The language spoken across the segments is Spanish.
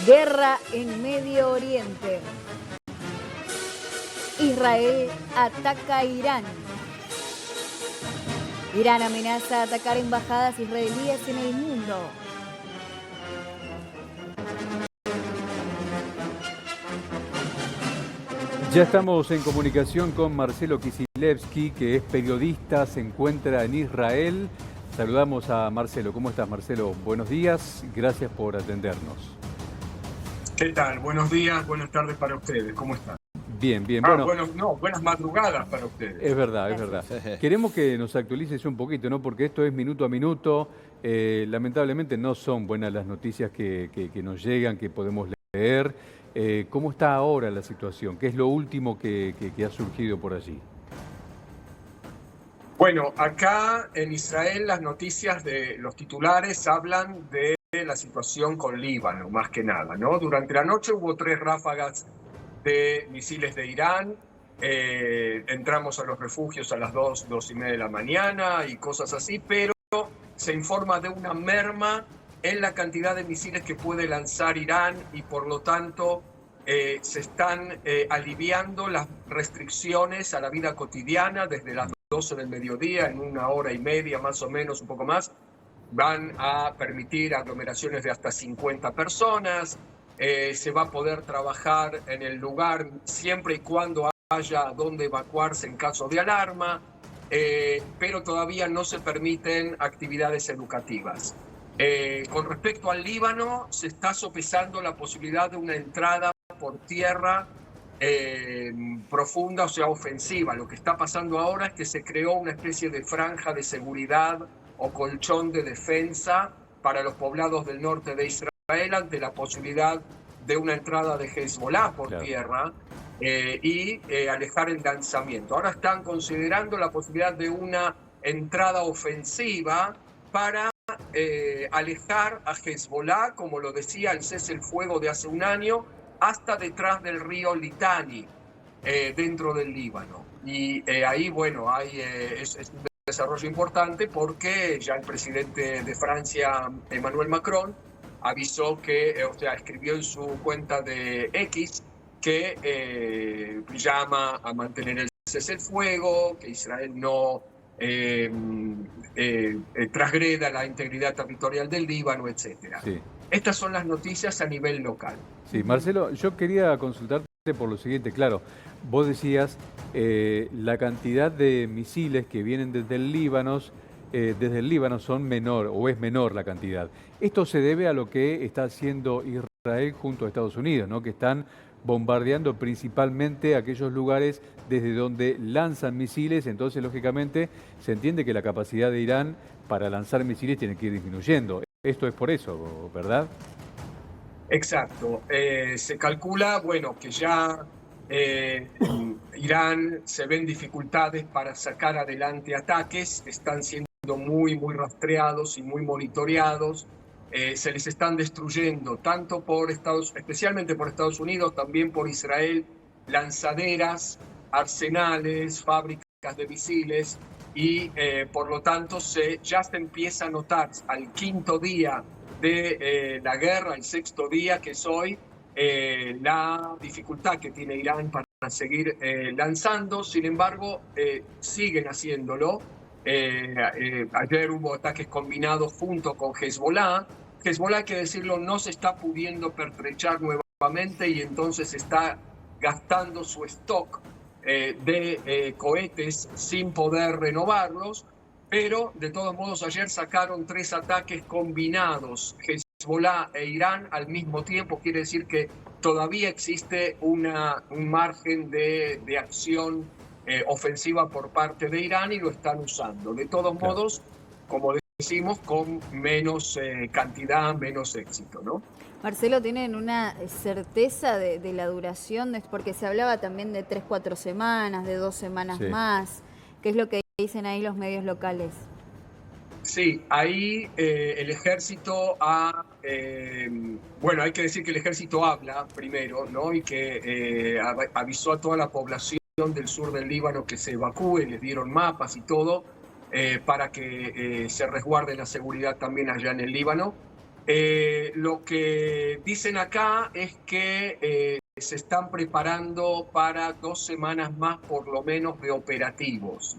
Guerra en Medio Oriente. Israel ataca a Irán. Irán amenaza atacar embajadas israelíes en el mundo. Ya estamos en comunicación con Marcelo Kisilevsky, que es periodista, se encuentra en Israel. Saludamos a Marcelo. ¿Cómo estás, Marcelo? Buenos días, gracias por atendernos. ¿Qué tal? Buenos días, buenas tardes para ustedes. ¿Cómo están? Bien, bien. Buenas madrugadas para ustedes. Es verdad, es verdad. Queremos que nos actualices un poquito, ¿no? Porque esto es minuto a minuto. Lamentablemente no son buenas las noticias que nos llegan, que podemos leer. ¿Cómo está ahora la situación? ¿Qué es lo último que ha surgido por allí? Bueno, acá en Israel las noticias de los titulares hablan de la situación con Líbano, más que nada, ¿no? Durante la noche hubo 3 ráfagas de misiles de Irán. Entramos a los refugios a las 2:30 de la mañana y cosas así, pero se informa de una merma en la cantidad de misiles que puede lanzar Irán y por lo tanto se están aliviando las restricciones a la vida cotidiana desde las 12 del mediodía, en 1 hora y media más o menos, un poco más. Van a permitir aglomeraciones de hasta 50 personas, se va a poder trabajar en el lugar siempre y cuando haya donde evacuarse en caso de alarma, pero todavía no se permiten actividades educativas. Con respecto al Líbano, se está sopesando la posibilidad de una entrada por tierra profunda, o sea, ofensiva. Lo que está pasando ahora es que se creó una especie de franja de seguridad o colchón de defensa para los poblados del norte de Israel ante la posibilidad de una entrada de Hezbollah por tierra y alejar el lanzamiento. Ahora están considerando la posibilidad de una entrada ofensiva para alejar a Hezbollah, como lo decía el cese el fuego de hace un año, hasta detrás del río Litani, dentro del Líbano. Y ahí, bueno, es un desarrollo importante porque ya el presidente de Francia, Emmanuel Macron, avisó que, escribió en su cuenta de X que llama a mantener el cese el fuego, que Israel no transgreda la integridad territorial del Líbano, etc. Sí. Estas son las noticias a nivel local. Sí, Marcelo, yo quería consultarte por lo siguiente. Claro, vos decías la cantidad de misiles que vienen desde el Líbano son menor, o es menor la cantidad. Esto se debe a lo que está haciendo Israel junto a Estados Unidos, ¿no? Que están bombardeando principalmente aquellos lugares desde donde lanzan misiles. Entonces, lógicamente, se entiende que la capacidad de Irán para lanzar misiles tiene que ir disminuyendo. Esto es por eso, ¿verdad? Exacto. Se calcula, bueno, que ya Irán se ven dificultades para sacar adelante ataques, están siendo muy rastreados y muy monitoreados. Se les están destruyendo, tanto especialmente por Estados Unidos, también por Israel, lanzaderas, arsenales, fábricas de misiles, y por lo tanto ya se empieza a notar al 5.º día de la guerra, el 6.º día que es hoy, la dificultad que tiene Irán para seguir lanzando. Sin embargo, siguen haciéndolo. Ayer hubo ataques combinados junto con Hezbollah. Hezbollah, hay que decirlo, no se está pudiendo pertrechar nuevamente y entonces está gastando su stock de cohetes sin poder renovarlos, pero de todos modos ayer sacaron 3 ataques combinados, Hezbollah e Irán al mismo tiempo. Quiere decir que todavía existe un margen de acción ofensiva por parte de Irán y lo están usando. De todos modos, como decimos, con menos cantidad, menos éxito, ¿no? Marcelo, ¿tienen una certeza de la duración? Porque se hablaba también de 3-4 semanas, de 2 semanas más. ¿Qué es lo que dicen ahí los medios locales? Sí, ahí el ejército bueno, hay que decir que el ejército habla primero, ¿no? Y que avisó a toda la población del sur del Líbano que se evacúe, les dieron mapas y todo, para que se resguarde la seguridad también allá en el Líbano. Lo que dicen acá es que se están preparando para 2 semanas más por lo menos de operativos.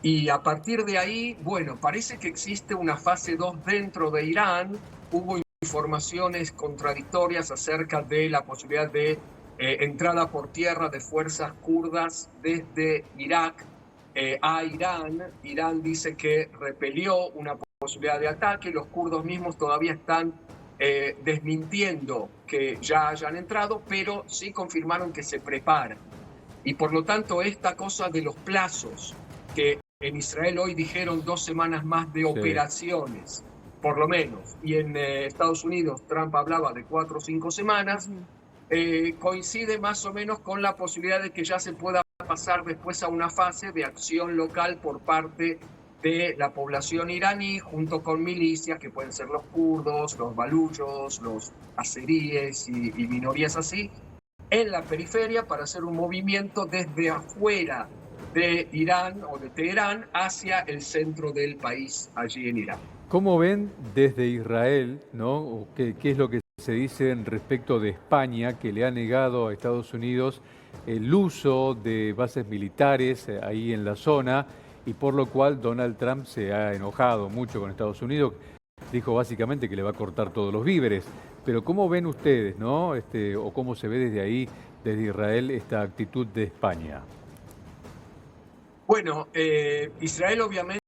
Y a partir de ahí, bueno, parece que existe una fase 2 dentro de Irán. Hubo informaciones contradictorias acerca de la posibilidad de entrada por tierra de fuerzas kurdas desde Irak a Irán. Irán dice que repelió una posibilidad de ataque. Los kurdos mismos todavía están desmintiendo que ya hayan entrado, pero sí confirmaron que se preparan. Y por lo tanto, esta cosa de los plazos, que en Israel hoy dijeron 2 semanas más de operaciones, por lo menos, y en Estados Unidos Trump hablaba de 4 o 5 semanas, coincide más o menos con la posibilidad de que ya se pueda pasar después a una fase de acción local por parte de la población iraní, junto con milicias que pueden ser los kurdos, los baluyos, los azeríes y minorías así, en la periferia, para hacer un movimiento desde afuera de Irán o de Teherán hacia el centro del país, allí en Irán. ¿Cómo ven desde Israel, ¿no? ¿Qué es lo que se dice respecto de España, que le ha negado a Estados Unidos el uso de bases militares ahí en la zona, y por lo cual Donald Trump se ha enojado mucho con Estados Unidos? Dijo básicamente que le va a cortar todos los víveres. Pero ¿cómo ven ustedes, no? O cómo se ve desde ahí, desde Israel, esta actitud de España? Bueno, Israel obviamente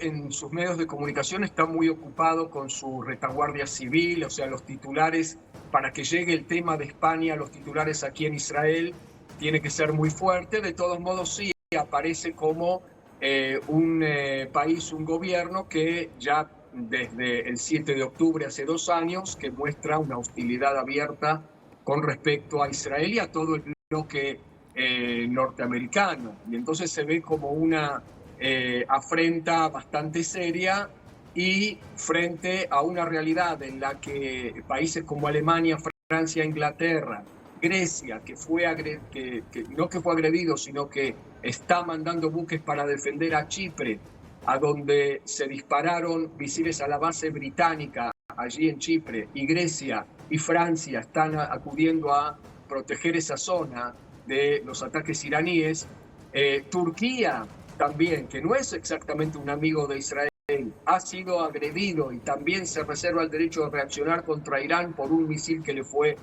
en sus medios de comunicación está muy ocupado con su retaguardia civil, o sea, los titulares, para que llegue el tema de España, los titulares aquí en Israel, tiene que ser muy fuerte. De todos modos, sí aparece como un país, un gobierno que ya desde el 7 de octubre, hace 2 años, que muestra una hostilidad abierta con respecto a Israel y a todo el bloque norteamericano. Y entonces se ve como una afrenta bastante seria, y frente a una realidad en la que países como Alemania, Francia, Inglaterra, Grecia, que no que fue agredido, sino que está mandando buques para defender a Chipre, a donde se dispararon misiles a la base británica allí en Chipre, y Grecia y Francia están acudiendo a proteger esa zona de los ataques iraníes. Turquía también, que no es exactamente un amigo de Israel, ha sido agredido y también se reserva el derecho de reaccionar contra Irán por un misil que le fue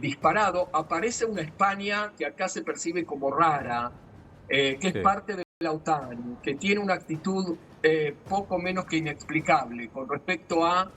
disparado. Aparece una España que acá se percibe como rara, que es parte de la OTAN, que tiene una actitud poco menos que inexplicable con respecto a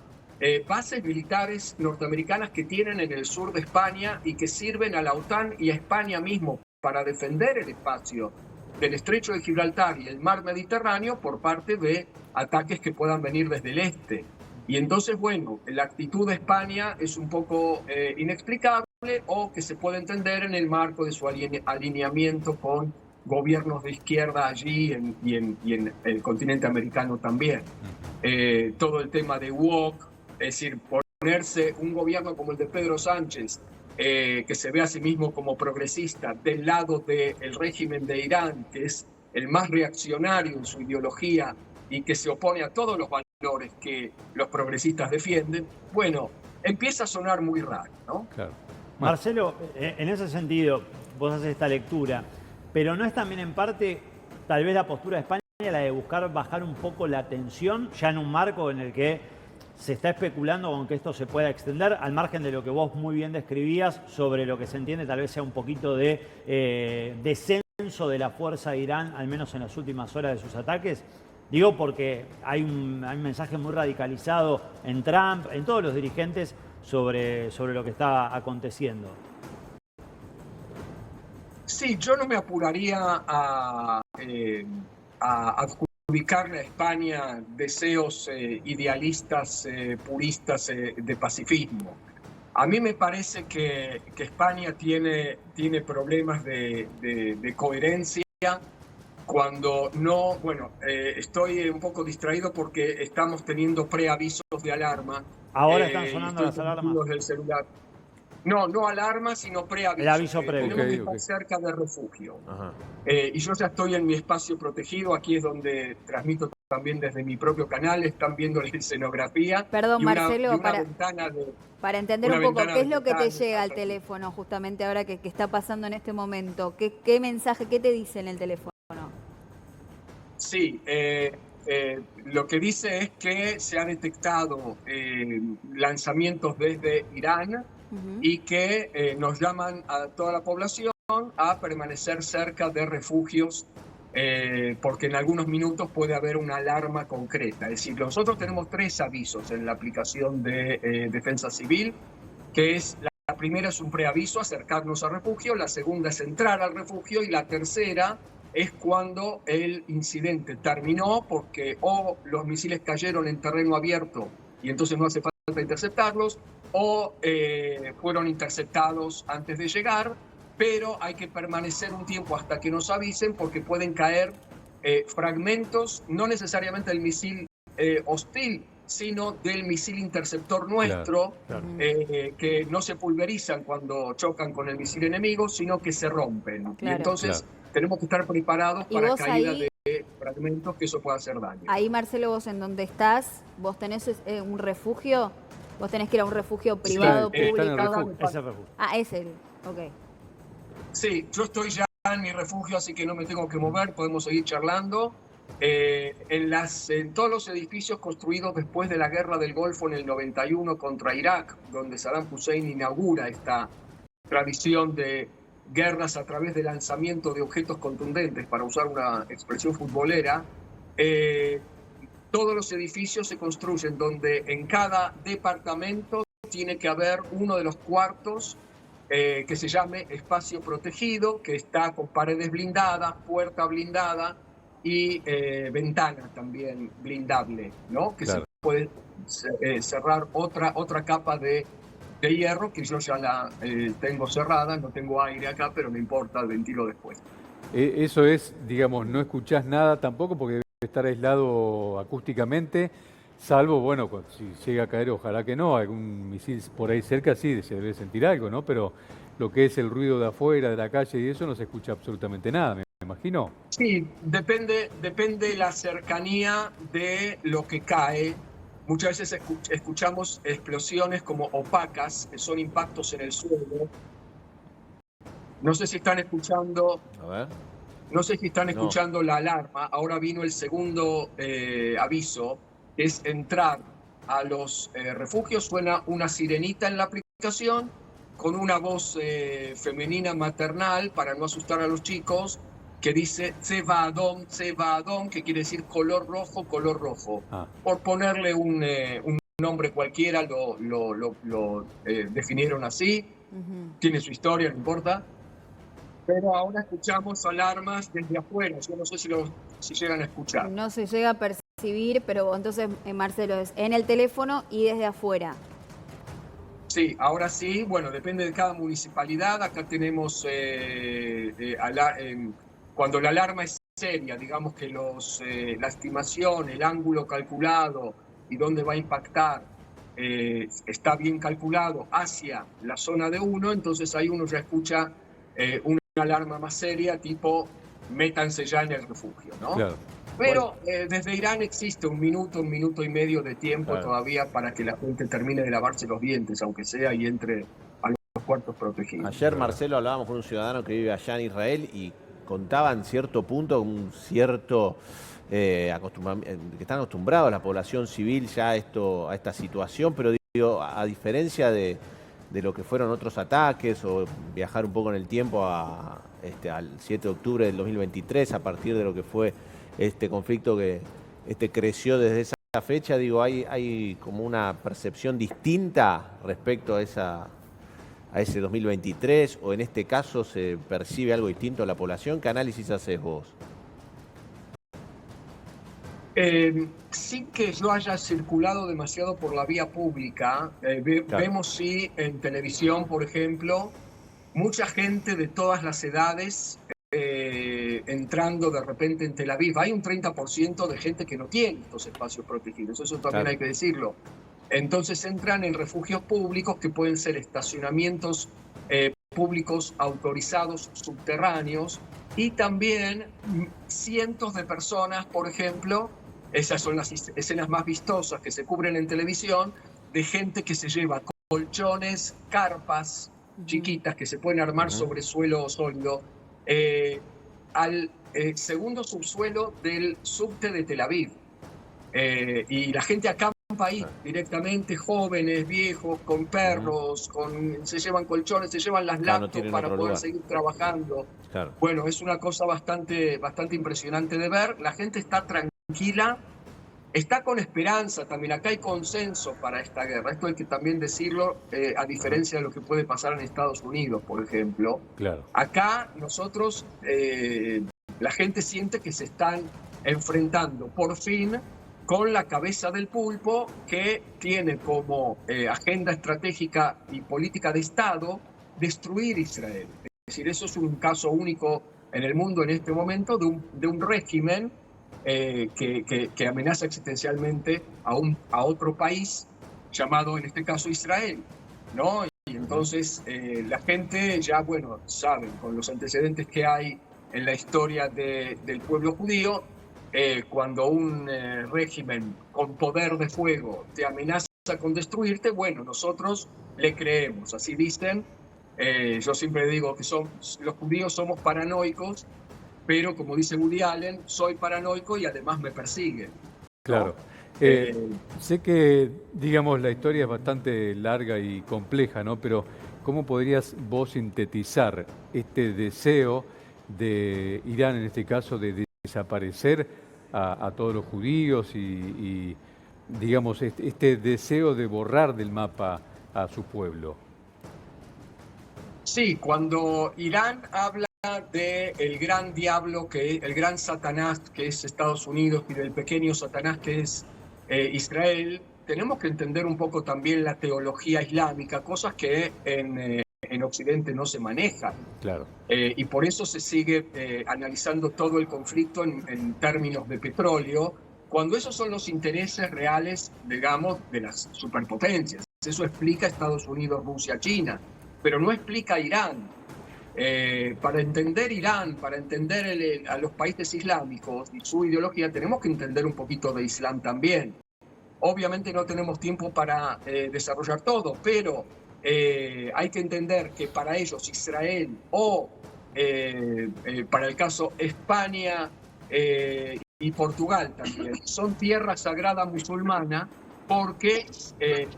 bases militares norteamericanas que tienen en el sur de España y que sirven a la OTAN y a España mismo para defender el espacio del Estrecho de Gibraltar y el mar Mediterráneo por parte de ataques que puedan venir desde el este. Y entonces, bueno, la actitud de España es un poco inexplicable, o que se puede entender en el marco de su alineamiento con gobiernos de izquierda allí y en el continente americano también. Todo el tema de woke, es decir, ponerse un gobierno como el de Pedro Sánchez, que se ve a sí mismo como progresista, del lado del régimen de Irán, que es el más reaccionario en su ideología y que se opone a todos los valores que los progresistas defienden, bueno, empieza a sonar muy raro, ¿no? Claro. Marcelo, en ese sentido, vos haces esta lectura, pero ¿no es también en parte tal vez la postura de España la de buscar bajar un poco la tensión, ya en un marco en el que se está especulando con que esto se pueda extender, al margen de lo que vos muy bien describías sobre lo que se entiende tal vez sea un poquito de descenso de la fuerza de Irán, al menos en las últimas horas de sus ataques? Digo porque hay un mensaje muy radicalizado en Trump, en todos los dirigentes, sobre lo que está aconteciendo. Sí, yo no me apuraría a adjudicarle a España deseos idealistas, puristas de pacifismo. A mí me parece que España tiene problemas de coherencia cuando no... Bueno, estoy un poco distraído porque estamos teniendo preavisos de alarma. Ahora están sonando las alarmas del celular. No alarma, sino preaviso. El aviso previo. Tenemos que estar cerca de refugio. Y yo ya estoy en mi espacio protegido. Aquí es donde transmito también desde mi propio canal, están viendo la escenografía. Perdón, Marcelo, para entender un poco, ¿qué es lo que te llega al teléfono justamente ahora que está pasando en este momento? ¿Qué mensaje, qué te dice en el teléfono? Sí, lo que dice es que se ha detectado lanzamientos desde Irán y que nos llaman a toda la población a permanecer cerca de refugios porque en algunos minutos puede haber una alarma concreta. Es decir, nosotros tenemos 3 avisos en la aplicación de Defensa Civil, que es la primera es un preaviso, acercarnos al refugio, la segunda es entrar al refugio y la tercera es cuando el incidente terminó porque o los misiles cayeron en terreno abierto y entonces no hace falta interceptarlos, o fueron interceptados antes de llegar, pero hay que permanecer un tiempo hasta que nos avisen porque pueden caer fragmentos, no necesariamente del misil hostil, sino del misil interceptor nuestro, que no se pulverizan cuando chocan con el misil enemigo, sino que se rompen. Y entonces tenemos que estar preparados para caída de fragmentos, que eso pueda hacer daño. Ahí, Marcelo, vos en donde estás, vos tenés un refugio, vos tenés que ir a un refugio privado, público. Es el, ok. Sí, yo estoy ya en mi refugio, así que no me tengo que mover, podemos seguir charlando. En todos los edificios construidos después de la Guerra del Golfo en el 91 contra Irak, donde Saddam Hussein inaugura esta tradición de guerras a través de lanzamiento de objetos contundentes, para usar una expresión futbolera, todos los edificios se construyen donde en cada departamento tiene que haber uno de los cuartos que se llame espacio protegido, que está con paredes blindadas, puerta blindada y ventana también blindable, ¿no? Que se puede cerrar otra capa de hierro, que yo ya la tengo cerrada, no tengo aire acá, pero no importa, ventilo después. Eso es, digamos, no escuchás nada tampoco porque debe estar aislado acústicamente, salvo, bueno, si llega a caer, ojalá que no, algún misil por ahí cerca sí se debe sentir algo, ¿no? Pero lo que es el ruido de afuera, de la calle y eso, no se escucha absolutamente nada, me imagino. Sí, depende la cercanía de lo que cae. Muchas veces escuchamos explosiones como opacas, que son impactos en el suelo. No sé si están escuchando. A ver. No sé si están escuchando la alarma. Ahora vino el segundo aviso, que es entrar a los refugios. Suena una sirenita en la aplicación con una voz femenina maternal para no asustar a los chicos, que dice Tseva Adom, que quiere decir color rojo, color rojo. Por ponerle un nombre cualquiera, lo definieron así. Tiene su historia, no importa. Pero ahora escuchamos alarmas desde afuera. Yo no sé si llegan a escuchar. No se llega a percibir, pero entonces, Marcelo, es en el teléfono y desde afuera. Sí, ahora sí. Bueno, depende de cada municipalidad. Acá tenemos cuando la alarma es seria, digamos que la estimación, el ángulo calculado y dónde va a impactar está bien calculado hacia la zona de uno, entonces ahí uno ya escucha una alarma más seria, tipo métanse ya en el refugio, ¿no? Claro. Pero desde Irán existe un minuto y medio de tiempo todavía para que la gente termine de lavarse los dientes, aunque sea, y entre a los cuartos protegidos. Ayer, Marcelo, hablábamos con un ciudadano que vive allá en Israel y contaba en cierto punto un cierto que están acostumbrados la población civil ya a esta situación, pero digo, a diferencia de lo que fueron otros ataques o viajar un poco en el tiempo al 7 de octubre del 2023, a partir de lo que fue este conflicto que creció desde esa fecha, digo, hay como una percepción distinta respecto a ese 2023, o en este caso se percibe algo distinto a la población. ¿Qué análisis haces vos? Sin que yo haya circulado demasiado por la vía pública, vemos sí en televisión, por ejemplo, mucha gente de todas las edades entrando de repente en Tel Aviv. Hay un 30% de gente que no tiene estos espacios protegidos, eso también hay que decirlo. Entonces entran en refugios públicos que pueden ser estacionamientos públicos autorizados subterráneos, y también cientos de personas, por ejemplo, esas son las escenas más vistosas que se cubren en televisión, de gente que se lleva colchones, carpas chiquitas que se pueden armar sobre suelo sólido, al segundo subsuelo del subte de Tel Aviv. Y la gente acampa ahí directamente, jóvenes, viejos, con perros, se llevan colchones, se llevan las laptops para poder seguir trabajando. Claro. Bueno, es una cosa bastante impresionante de ver. La gente está tranquila, está con esperanza también. Acá hay consenso para esta guerra. Esto hay que también decirlo, a diferencia de lo que puede pasar en Estados Unidos, por ejemplo. Claro. Acá nosotros, la gente siente que se están enfrentando por fin con la cabeza del pulpo, que tiene como agenda estratégica y política de Estado destruir Israel. Es decir, eso es un caso único en el mundo en este momento de un régimen que amenaza existencialmente a otro país llamado en este caso Israel, ¿no? Y entonces la gente ya, bueno, saben, con los antecedentes que hay en la historia del pueblo judío, cuando un régimen con poder de fuego te amenaza con destruirte, bueno, nosotros le creemos, así dicen. Yo siempre digo que los judíos somos paranoicos, pero como dice Woody Allen, soy paranoico y además me persiguen, ¿no? Claro. Sé que, digamos, la historia es bastante larga y compleja, ¿no? Pero ¿cómo podrías vos sintetizar este deseo de Irán, en este caso, de desaparecer a todos los judíos y digamos, este deseo de borrar del mapa a su pueblo? Sí, cuando Irán habla del gran diablo, el gran Satanás que es Estados Unidos, y del pequeño Satanás que es Israel, tenemos que entender un poco también la teología islámica, cosas que en Occidente no se manejan. Claro. Y por eso se sigue analizando todo el conflicto en términos de petróleo, cuando esos son los intereses reales, digamos, de las superpotencias. Eso explica Estados Unidos, Rusia, China, pero no explica Irán. Para entender Irán, para entender a los países islámicos y su ideología, tenemos que entender un poquito de Islam también. Obviamente no tenemos tiempo para desarrollar todo, pero hay que entender que para ellos Israel o para el caso España y Portugal también son tierra sagrada musulmana, porque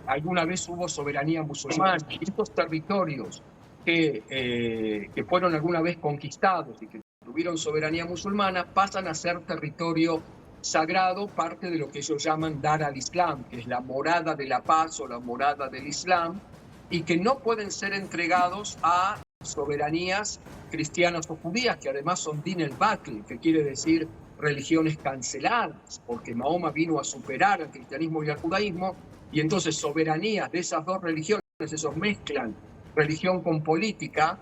alguna vez hubo soberanía musulmana, y estos territorios que fueron alguna vez conquistados y que tuvieron soberanía musulmana pasan a ser territorio sagrado, parte de lo que ellos llaman Dar al-Islam, que es la morada de la paz o la morada del Islam, y que no pueden ser entregados a soberanías cristianas o judías, que además son din el-Batl, que quiere decir religiones canceladas, porque Mahoma vino a superar al cristianismo y al judaísmo, y entonces soberanías de esas dos religiones, esos mezclan religión con política,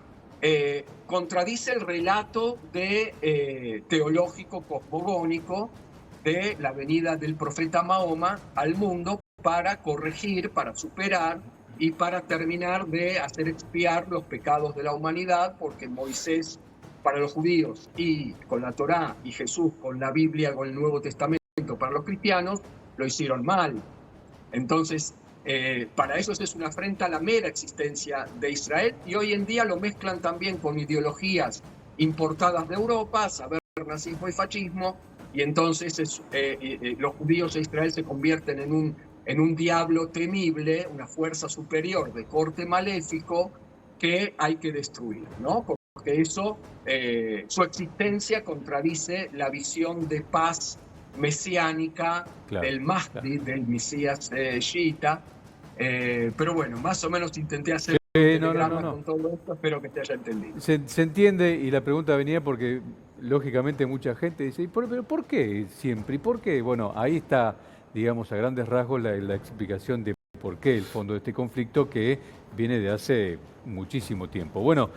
contradice el relato teológico cosmogónico de la venida del profeta Mahoma al mundo para corregir, para superar y para terminar de hacer expiar los pecados de la humanidad, porque Moisés para los judíos y con la Torá, y Jesús con la Biblia, con el Nuevo Testamento para los cristianos, lo hicieron mal. Entonces, para ellos es una afrenta a la mera existencia de Israel, y hoy en día lo mezclan también con ideologías importadas de Europa, a saber, nazismo y fascismo, y entonces los judíos e Israel se convierten en un diablo temible, una fuerza superior de corte maléfico que hay que destruir, ¿no? Porque eso, su existencia contradice la visión de paz mesiánica, claro, del Mahdi, claro, del Mesías chiita. Pero bueno, más o menos intenté hacer un telegrama con todo esto, espero que te haya entendido. Se entiende, y la pregunta venía porque lógicamente mucha gente dice, ¿pero por qué siempre? ¿Y por qué? Bueno, ahí está, digamos, a grandes rasgos la explicación de por qué el fondo de este conflicto, que viene de hace muchísimo tiempo. Bueno,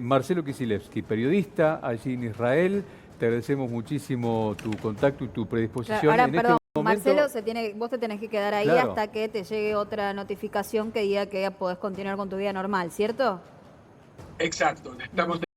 Marcelo Kisilevsky, periodista allí en Israel, te agradecemos muchísimo tu contacto y tu predisposición. Claro, ahora, en perdón, este momento, Marcelo, vos te tenés que quedar ahí, claro, hasta que te llegue otra notificación que diga que podés continuar con tu vida normal, ¿cierto? Exacto, estamos